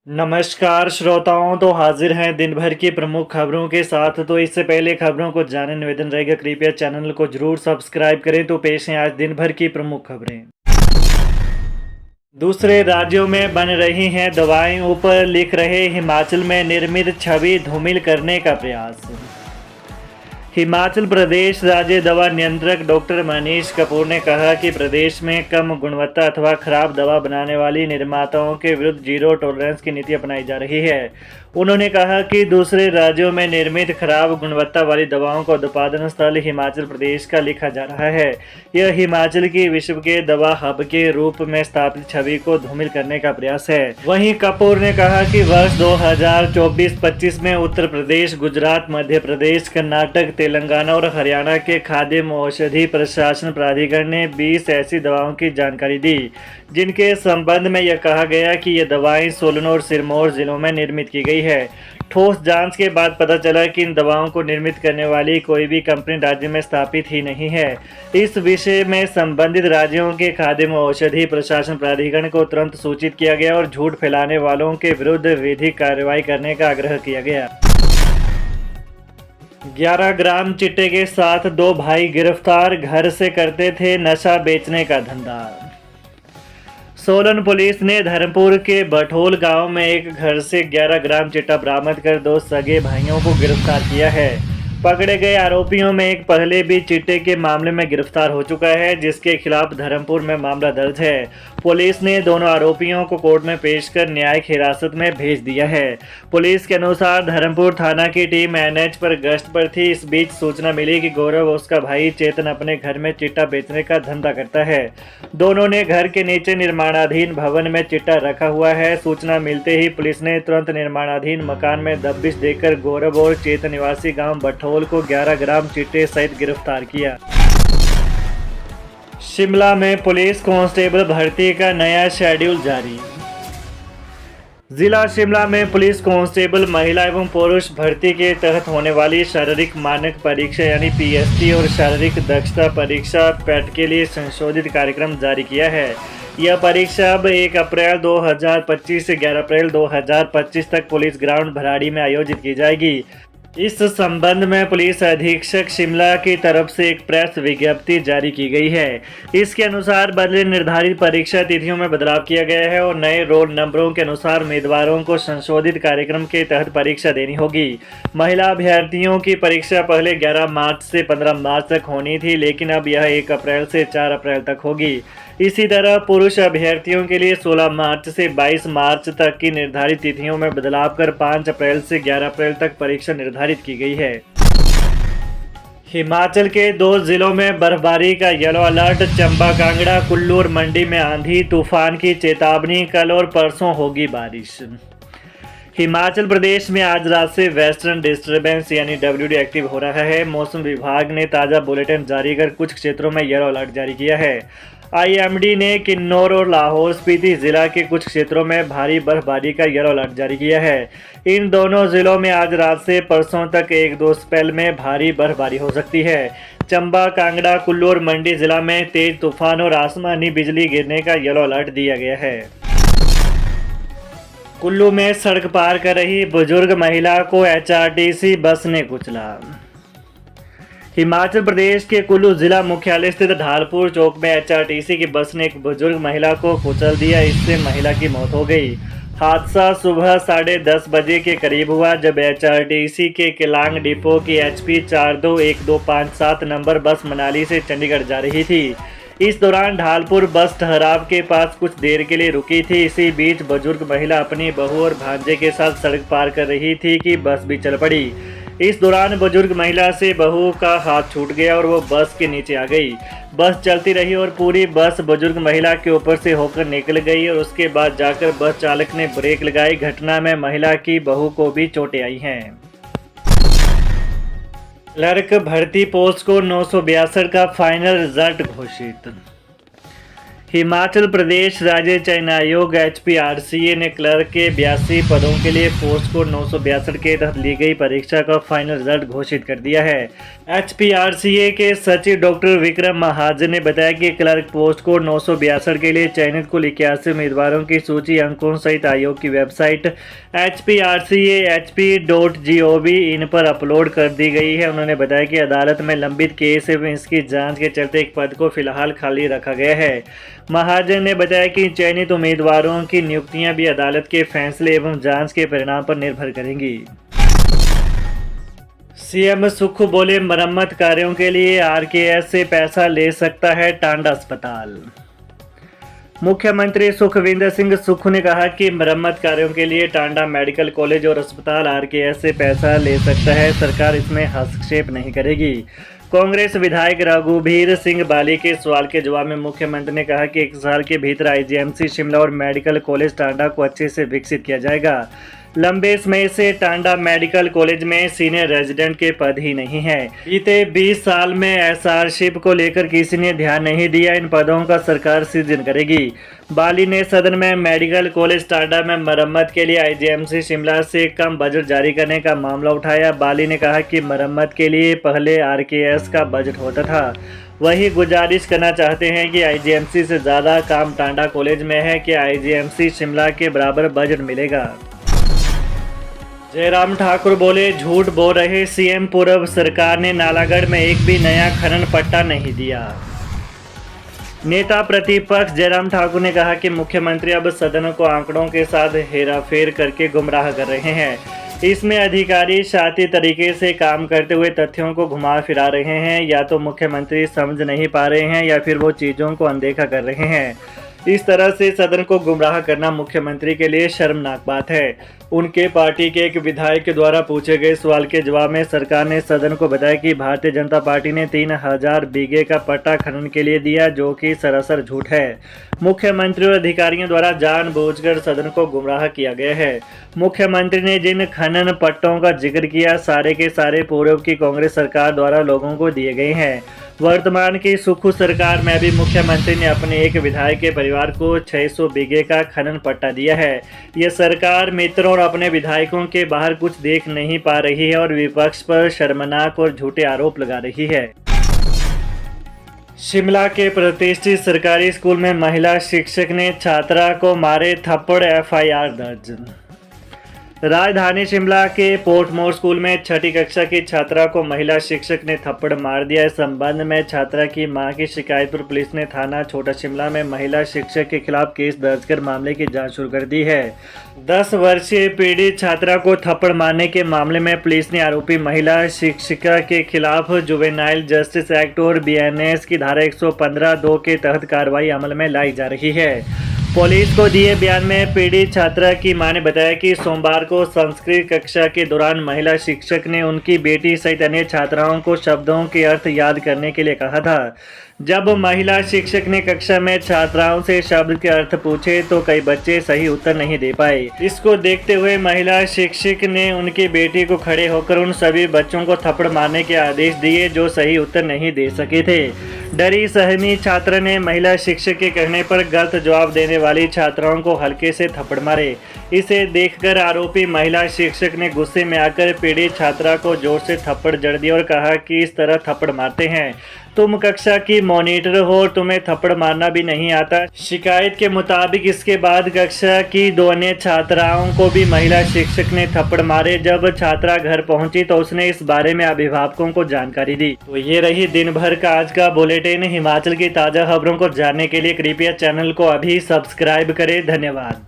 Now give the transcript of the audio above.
नमस्कार श्रोताओं, तो हाजिर हैं दिन भर की प्रमुख खबरों के साथ। तो इससे पहले खबरों को जाने निवेदन रहेगा, कृपया चैनल को जरूर सब्सक्राइब करें। तो पेश हैं आज दिन भर की प्रमुख खबरें। दूसरे राज्यों में बन रही हैं दवाएं, ऊपर लिख रहे हिमाचल में निर्मित छवि धूमिल करने का प्रयास। हिमाचल प्रदेश राज्य दवा नियंत्रक डॉक्टर मनीष कपूर ने कहा कि प्रदेश में कम गुणवत्ता अथवा खराब दवा बनाने वाली निर्माताओं के विरुद्ध जीरो टॉलरेंस की नीति अपनाई जा रही है। उन्होंने कहा कि दूसरे राज्यों में निर्मित खराब गुणवत्ता वाली दवाओं का उत्पादन स्थल हिमाचल प्रदेश का लिखा जा रहा है। यह हिमाचल की विश्व के दवा हब के रूप में स्थापित छवि को धूमिल करने का प्रयास है। वहीं कपूर ने कहा कि वर्ष 2024-25 में उत्तर प्रदेश, गुजरात, मध्य प्रदेश, कर्नाटक, तेलंगाना और हरियाणा के खाद्य एवं औषधि प्रशासन प्राधिकरण ने 20 ऐसी दवाओं की जानकारी दी, जिनके संबंध में यह कहा गया कि ये दवाएं सोलन और सिरमौर जिलों में निर्मित की गई है। ठोस जांच के बाद पता चला कि इन दवाओं को निर्मित करने वाली कोई भी कंपनी राज्य में स्थापित ही नहीं है। इस विषय में संबंधित राज्यों के खाद्य एवं औषधि प्रशासन प्राधिकरण को तुरंत सूचित किया गया और झूठ फैलाने वालों के विरुद्ध विधिक कार्रवाई करने का आग्रह किया गया। 11 ग्राम चिट्टे के साथ 2 भाई गिरफ्तार, घर से करते थे नशा बेचने का धंधा। सोलन पुलिस ने धर्मपुर के बठोल गांव में एक घर से 11 ग्राम चिट्टा बरामद कर 2 सगे भाइयों को गिरफ्तार किया है। पकड़े गए आरोपियों में एक पहले भी चिट्टे के मामले में गिरफ्तार हो चुका है, जिसके खिलाफ धर्मपुर में मामला दर्ज है। पुलिस ने दोनों आरोपियों को कोर्ट में पेश कर न्यायिक हिरासत में भेज दिया है। पुलिस के अनुसार धर्मपुर थाना की टीम एनएच पर गश्त पर थी। इस बीच सूचना मिली कि गौरव और उसका भाई चेतन अपने घर में चिट्टा बेचने का धंधा करता है। दोनों ने घर के नीचे निर्माणाधीन भवन में चिट्टा रखा हुआ है। सूचना मिलते ही पुलिस ने तुरंत निर्माणाधीन मकान में दबिश देकर गौरव और चेतन निवासी गाँव बठोल को 11 ग्राम चिट्टे सहित गिरफ्तार किया। शिमला में पुलिस कांस्टेबल भर्ती का नया शेड्यूल जारी। जिला शिमला में पुलिस कांस्टेबल महिला एवं पुरुष भर्ती के तहत होने वाली शारीरिक मानक परीक्षा यानी पीएसटी और शारीरिक दक्षता परीक्षा पैट के लिए संशोधित कार्यक्रम जारी किया है। यह परीक्षा अब 1 अप्रैल 2025 से 11 अप्रैल 2025 तक पुलिस ग्राउंड भराड़ी में आयोजित की जाएगी। इस संबंध में पुलिस अधीक्षक शिमला की तरफ से एक प्रेस विज्ञप्ति जारी की गई है। इसके अनुसार बदले निर्धारित परीक्षा तिथियों में बदलाव किया गया है और नए रोल नंबरों के अनुसार उम्मीदवारों को संशोधित कार्यक्रम के तहत परीक्षा देनी होगी। महिला अभ्यर्थियों की परीक्षा पहले 11 मार्च से 15 मार्च तक होनी थी, लेकिन अब यह 1 अप्रैल से 4 अप्रैल तक होगी। इसी तरह पुरुष अभ्यर्थियों के लिए 16 मार्च से 22 मार्च तक की निर्धारित तिथियों में बदलाव कर 5 अप्रैल से 11 अप्रैल तक परीक्षा निर्धारित की गई है। हिमाचल के 2 जिलों में बर्फबारी का येलो अलर्ट। चंबा, कांगड़ा, कुल्लू और मंडी में आंधी तूफान की चेतावनी। कल और परसों होगी बारिश। हिमाचल प्रदेश में आज रात से वेस्टर्न डिस्टर्बेंस यानी WD एक्टिव हो रहा है। मौसम विभाग ने ताज़ा बुलेटिन जारी कर कुछ क्षेत्रों में येलो अलर्ट जारी किया है। IMD ने किन्नौर और लाहौल स्पीति जिला के कुछ क्षेत्रों में भारी बर्फबारी का येलो अलर्ट जारी किया है। इन दोनों जिलों में आज रात से परसों तक 1-2 स्पेल में भारी बर्फबारी हो सकती है। चंबा, कांगड़ा, कुल्लू और मंडी जिला में तेज तूफान और आसमानी बिजली गिरने का येलो अलर्ट दिया गया है। कुल्लू में सड़क पार कर रही बुजुर्ग महिला को HRTC बस ने कुचला। हिमाचल प्रदेश के कुल्लू जिला मुख्यालय स्थित ढालपुर चौक में HRTC की बस ने एक बुजुर्ग महिला को कुचल दिया। इससे महिला की मौत हो गई। हादसा सुबह 10:30 बजे के करीब हुआ, जब HRTC के केलांग डिपो की HP 421257 नंबर बस मनाली से चंडीगढ़ जा रही थी। इस दौरान ढालपुर बस ठहराव के पास कुछ देर के लिए रुकी थी। इसी बीच बुजुर्ग महिला अपनी बहू और भांजे के साथ सड़क पार कर रही थी कि बस भी चल पड़ी। इस दौरान बुजुर्ग महिला से बहू का हाथ छूट गया और वो बस के नीचे आ गई। बस चलती रही और पूरी बस बुजुर्ग महिला के ऊपर से होकर निकल गई और उसके बाद जाकर बस चालक ने ब्रेक लगाई। घटना में महिला की बहू को भी चोटें आई हैं। क्लर्क भर्ती पोस्ट को 962 का फाइनल रिजल्ट घोषित। हिमाचल प्रदेश राज्य चयन आयोग HPRCA ने क्लर्क के 82 पदों के लिए पोस्ट कोड 962 के तहत ली गई परीक्षा का फाइनल रिजल्ट घोषित कर दिया है। HPRCA के सचिव डॉक्टर विक्रम महाजन ने बताया कि क्लर्क पोस्ट कोड 962 के लिए चयनित कुल 81 उम्मीदवारों की सूची अंकों सहित आयोग की वेबसाइट HPRCA.hp.gov इन पर अपलोड कर दी गई है। उन्होंने बताया कि अदालत में लंबित केस एवं इसकी जांच के चलते एक पद को फिलहाल खाली रखा गया है। महाजन ने बताया कि चयनित उम्मीदवारों की नियुक्तियां भी अदालत के फैसले एवं जांच के परिणाम पर निर्भर करेंगी। सीएम सुक्खू बोले, मरम्मत कार्यों के लिए RKS से पैसा ले सकता है टांडा अस्पताल। मुख्यमंत्री सुखविंदर सिंह सुक्खू ने कहा कि मरम्मत कार्यों के लिए टांडा मेडिकल कॉलेज और अस्पताल RKS से पैसा ले सकता है, सरकार इसमें हस्तक्षेप नहीं करेगी। कांग्रेस विधायक रघुवीर सिंह बाली के सवाल के जवाब में मुख्यमंत्री ने कहा कि 1 साल के भीतर IGMC शिमला और मेडिकल कॉलेज टांडा को अच्छे से विकसित किया जाएगा। लंबे समय से टांडा मेडिकल कॉलेज में सीनियर रेजिडेंट के पद ही नहीं है। बीते 20 साल में SRशिप को लेकर किसी ने ध्यान नहीं दिया। इन पदों का सरकार सृजन करेगी। बाली ने सदन में मेडिकल कॉलेज टांडा में मरम्मत के लिए IGMC शिमला से कम बजट जारी करने का मामला उठाया। बाली ने कहा कि मरम्मत के लिए पहले RKS का बजट होता था, वही गुजारिश करना चाहते हैं कि IGMC से ज़्यादा काम टांडा कॉलेज में है कि IGMC शिमला के बराबर बजट मिलेगा। जयराम ठाकुर बोले, झूठ बोल रहे CM पूर्व सरकार ने नालागढ़ में एक भी नया खनन पट्टा नहीं दिया। नेता प्रतिपक्ष जयराम ठाकुर ने कहा कि मुख्यमंत्री अब सदन को आंकड़ों के साथ हेराफेर करके गुमराह कर रहे हैं। इसमें अधिकारी शातिर तरीके से काम करते हुए तथ्यों को घुमा फिरा रहे हैं। या तो मुख्यमंत्री समझ नहीं पा रहे हैं या फिर वो चीज़ों को अनदेखा कर रहे हैं। इस तरह से सदन को गुमराह करना मुख्यमंत्री के लिए शर्मनाक बात है। उनके पार्टी के एक विधायक के द्वारा पूछे गए सवाल के जवाब में सरकार ने सदन को बताया कि भारतीय जनता पार्टी ने 3000 बीघे का पट्टा खनन के लिए दिया, जो कि सरासर झूठ है। मुख्यमंत्री और अधिकारियों द्वारा जानबूझकर सदन को गुमराह किया गया है। मुख्यमंत्री ने जिन खनन पट्टों का जिक्र किया, सारे के सारे पूर्व की कांग्रेस सरकार द्वारा लोगों को दिए गए हैं। वर्तमान की सुक्खू सरकार में भी मुख्यमंत्री ने अपने एक विधायक के परिवार को 600 बीघे का खनन पट्टा दिया है। यह सरकार मित्रों और अपने विधायकों के बाहर कुछ देख नहीं पा रही है और विपक्ष पर शर्मनाक और झूठे आरोप लगा रही है। शिमला के प्रतिष्ठित सरकारी स्कूल में महिला शिक्षक ने छात्रा को मारे थप्पड़, FIR दर्ज। राजधानी शिमला के पोर्टमोर स्कूल में 6ठी कक्षा की छात्रा को महिला शिक्षक ने थप्पड़ मार दिया। इस संबंध में छात्रा की मां की शिकायत पर पुलिस ने थाना छोटा शिमला में महिला शिक्षक के खिलाफ केस दर्ज कर मामले की जांच शुरू कर दी है। 10 वर्षीय पीड़ित छात्रा को थप्पड़ मारने के मामले में पुलिस ने आरोपी महिला शिक्षिका के खिलाफ जुवेनाइल जस्टिस एक्ट और BNS की धारा 115(2) के तहत कार्रवाई अमल में लाई जा रही है। पुलिस को दिए बयान में पीड़ित छात्रा की मां ने बताया कि सोमवार को संस्कृत कक्षा के दौरान महिला शिक्षक ने उनकी बेटी सहित अन्य छात्राओं को शब्दों के अर्थ याद करने के लिए कहा था। जब महिला शिक्षक ने कक्षा में छात्राओं से शब्द के अर्थ पूछे तो कई बच्चे सही उत्तर नहीं दे पाए। इसको देखते हुए महिला शिक्षक ने उनकी बेटी को खड़े होकर उन सभी बच्चों को थप्पड़ मारने के आदेश दिए जो सही उत्तर नहीं दे सके थे। डरी सहमी छात्रा ने महिला शिक्षक के कहने पर गलत जवाब देने वाली छात्राओं को हल्के से थप्पड़ मारे। इसे देखकर आरोपी महिला शिक्षक ने गुस्से में आकर पीड़ित छात्रा को जोर से थप्पड़ जड़ दिया और कहा कि इस तरह थप्पड़ मारते हैं, तुम कक्षा की मॉनिटर हो, तुम्हें थप्पड़ मारना भी नहीं आता। शिकायत के मुताबिक इसके बाद कक्षा की 2 अन्य छात्राओं को भी महिला शिक्षक ने थप्पड़ मारे। जब छात्रा घर पहुंची तो उसने इस बारे में अभिभावकों को जानकारी दी। तो ये रही दिन भर का आज का बुलेटिन। हिमाचल की ताज़ा खबरों को जानने के लिए कृपया चैनल को अभी सब्सक्राइब करें। धन्यवाद।